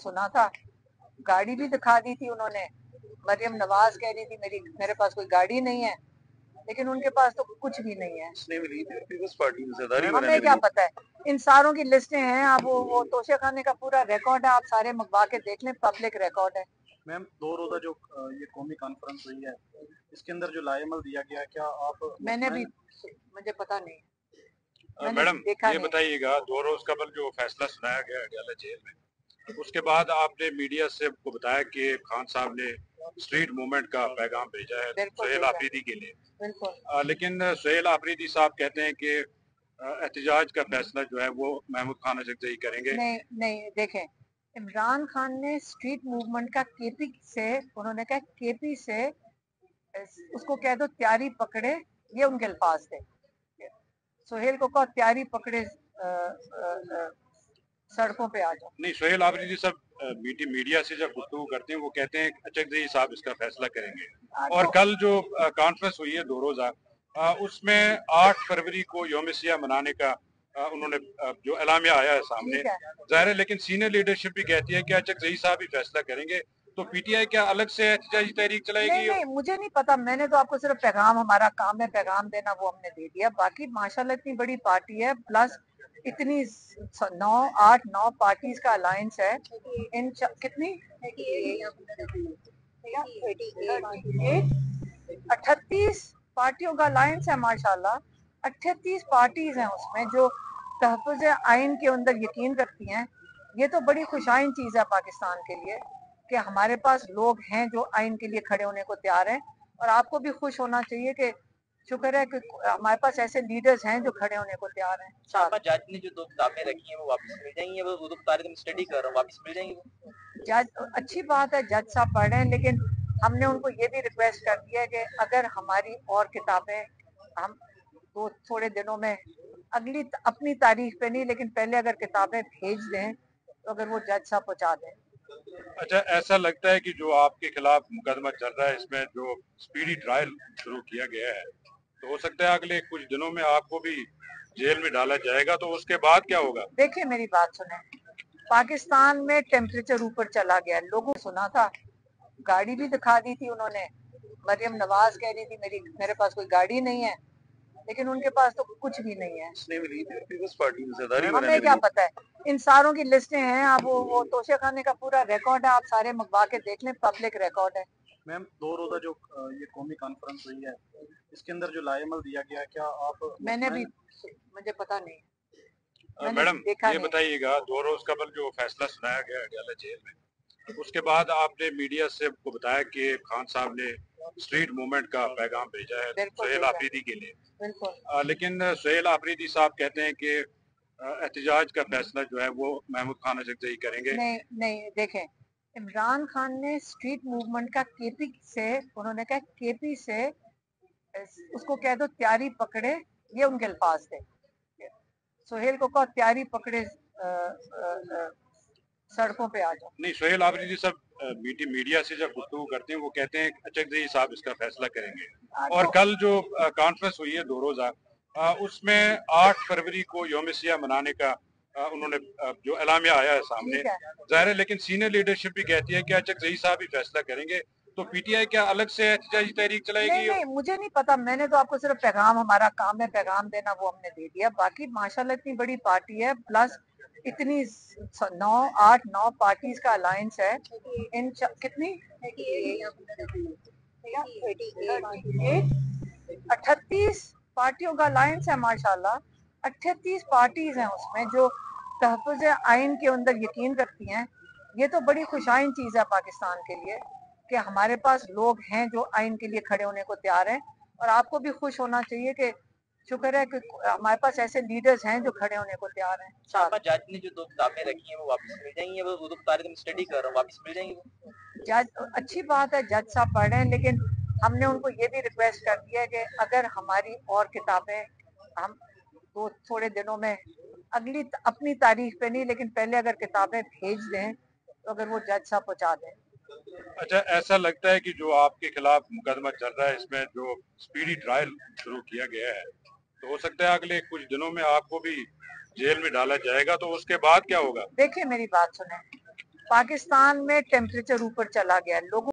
सुना था, गाड़ी भी दिखा दी थी उन्होंने। मरियम नवाज कह रही थी मेरे पास कोई गाड़ी नहीं है, लेकिन उनके पास तो कुछ भी नहीं है। हमें क्या पता है, इन सारों की लिस्टें हैं। आप वो तोशे खाने का पूरा रिकॉर्ड है, आप सारे मंगवा के देख लें, पब्लिक रिकॉर्ड है। मैम, 2 रोज़ा जो ये कौमी कॉन्फ्रेंस हुई है, इसके अंदर जो लाएमल दिया गया है, क्या आप मैंने भी, मुझे पता नहीं, मैंने मैडम देखा ये नहीं। बताइएगा, 2 रोज कबल जो फैसला सुनाया गया अडयाला जेल में, उसके बाद आपने मीडिया से को बताया कि खान साहब ने स्ट्रीट मूवमेंट का पैगाम भेजा है सुहेल आफरीदी के लिए। बिल्कुल। लेकिन सुहेल आफरीदी साहब कहते हैं कि एहतजाज का फैसला जो है वो महमूद खान अजगजई करेंगे। नहीं नहीं, देखें, इमरान खान ने स्ट्रीट मूवमेंट का केपी से, उन्होंने कहा केपी से उसको कह दो तैयारी पकड़े, ये उनके अल्फाज थे। सुहेल को कहो तैयारी पकड़े, सड़कों पे आ जाओ। नहीं, सुहेल आफरीदी साहब मीडिया से जब गुफ्तगू करते हैं वो कहते हैं अचकजई साहब इसका फैसला करेंगे। और तो कल जो कॉन्फ्रेंस हुई है 2 रोजा, उसमें 8 फरवरी को यौम सियाह मनाने का उन्होंने जो एलामिया आया है सामने, जाहिर है, लेकिन सीनियर लीडरशिप भी कहती है कि अचकजई साहब ही फैसला करेंगे। तो पीटीआई क्या अलग से एहतजाजी तहरीक चलाएगी? नहीं नहीं, मुझे नहीं पता, मैंने तो आपको सिर्फ पैगाम, हमारा काम है पैगाम देना, वो हमने दे दिया। बाकी माशाल्लाह इतनी बड़ी पार्टी है, प्लस इतनी 9 पार्टीज का अलायंस है। इन कितनी 38 पार्टियों का अलायंस है माशाल्लाह। 38 पार्टीज हैं उसमें जो तहफ़्फ़ुज़ आइन के अंदर यकीन रखती हैं। ये तो बड़ी खुशाइन चीज है पाकिस्तान के लिए कि हमारे पास लोग हैं जो आइन के लिए खड़े होने को तैयार हैं। और आपको भी खुश होना चाहिए कि शुक्र है कि हमारे पास ऐसे लीडर्स हैं जो खड़े होने को तैयार हैं। शामा जज ने जो 2 किताबें रखी हैं वो वापस मिल जाएंगी? वो 2 किताबें स्टडी कर रहा हूँ, वापस मिल जाएंगी? जज अच्छी बात है, जज साहब पढ़ रहे हैं, लेकिन हमने उनको ये भी रिक्वेस्ट कर दिया है कि अगर हमारी और किताबें हम तो थोड़े दिनों में, अगली अपनी तारीख पे नहीं, लेकिन पहले अगर किताबें भेज दें तो अगर वो जज साहब पहुंचा दें। अच्छा, ऐसा लगता है कि जो आपके खिलाफ मुकदमा चल रहा है इसमें जो स्पीडी ट्रायल शुरू किया गया है, तो हो सकता है अगले कुछ दिनों में आपको भी जेल में डाला जाएगा, तो उसके बाद क्या होगा? देखिए मेरी बात सुने, पाकिस्तान में टेम्परेचर ऊपर चला गया, लोगों ने सुना था, गाड़ी भी दिखा दी थी उन्होंने। मरियम नवाज कह रही थी मेरे पास कोई गाड़ी नहीं है, लेकिन उनके पास तो कुछ भी नहीं है। हमें क्या पता है, इन सारों की लिस्टें हैं। आप वो तोशे खाने का पूरा रिकॉर्ड है, आप सारे मंगवा के देख लें, पब्लिक रिकॉर्ड है। मैम, 2 रोज़ा जो ये कौमी कॉन्फ्रेंस हुई है, इसके अंदर जो लाएमल दिया गया है, क्या आप मैंने भी, मुझे पता नहीं, मैडम देखा ये नहीं। बताइएगा, 2 रोज कबल जो फैसला सुनाया गया अडयाला जेल में, उसके बाद आपने मीडिया से को बताया कि खान साहब ने स्ट्रीट मूवमेंट का पैगाम भेजा है सुहेल आफरीदी के लिए। बिल्कुल। लेकिन सुहेल आफरीदी साहब कहते हैं कि एहतजाज का फैसला जो है वो महमूद खान अजगजई करेंगे। नहीं नहीं, देखें, इमरान खान ने स्ट्रीट मूवमेंट का केपी से, उन्होंने कहा केपी से उसको कह दो तैयारी पकड़े, ये उनके अल्फाज थे। सुहेल को कहो तैयारी पकड़े, सड़कों पे आ जाओ। नहीं, सुहेल आफरीदी साहब मीडिया से जब गुफ्तगू करते हैं वो कहते हैं अचकजई साहब इसका फैसला करेंगे। और कल जो कॉन्फ्रेंस हुई है 2 रोजा, उसमें 8 फरवरी को यौम सियाह मनाने का उन्होंने जो एलामिया आया है सामने, जाहिर है, लेकिन सीनियर लीडरशिप भी कहती है कि अचकजई साहब ही फैसला करेंगे। तो पीटीआई क्या अलग से एहतजाजी तहरीक चलाएगी? नहीं नहीं, मुझे नहीं पता, मैंने तो आपको सिर्फ पैगाम, हमारा काम है पैगाम देना, वो हमने दे दिया। बाकी माशाल्लाह इतनी बड़ी पार्टी है, प्लस इतनी 9 पार्टीज का अलायंस है। इन कितनी 38 पार्टियों का अलायंस है माशाल्लाह। 38 पार्टीज हैं उसमें जो तहफ़्फ़ुज़ आइन के अंदर यकीन रखती हैं। ये तो बड़ी खुशाइन चीज है पाकिस्तान के लिए कि हमारे पास लोग हैं जो आइन के लिए खड़े होने को तैयार हैं। और आपको भी खुश होना चाहिए कि शुक्र है कि हमारे पास ऐसे लीडर्स हैं जो खड़े होने को तैयार हैं। शामा जज ने जो 2 किताबें रखी हैं वो वापस मिल जाएंगी? वो 2 किताबें स्टडी कर रहा हूँ, वापस मिल जाएंगी? जज अच्छी बात है, जज साहब पढ़ रहे हैं, लेकिन हमने उनको ये भी रिक्वेस्ट कर दिया है कि अगर हमारी और किताबें हम तो थोड़े दिनों में, अगली अपनी तारीख पे नहीं, लेकिन पहले अगर किताबें भेज दें तो अगर वो जज साहब पहुंचा दें। अच्छा, ऐसा लगता है कि जो आपके खिलाफ मुकदमा चल रहा है इसमें जो स्पीडी ट्रायल शुरू किया गया है, तो हो सकता है अगले कुछ दिनों में आपको भी जेल में डाला जाएगा, तो उसके बाद क्या होगा? देखिए मेरी बात सुने, पाकिस्तान में टेम्परेचर ऊपर चला गया, लोगों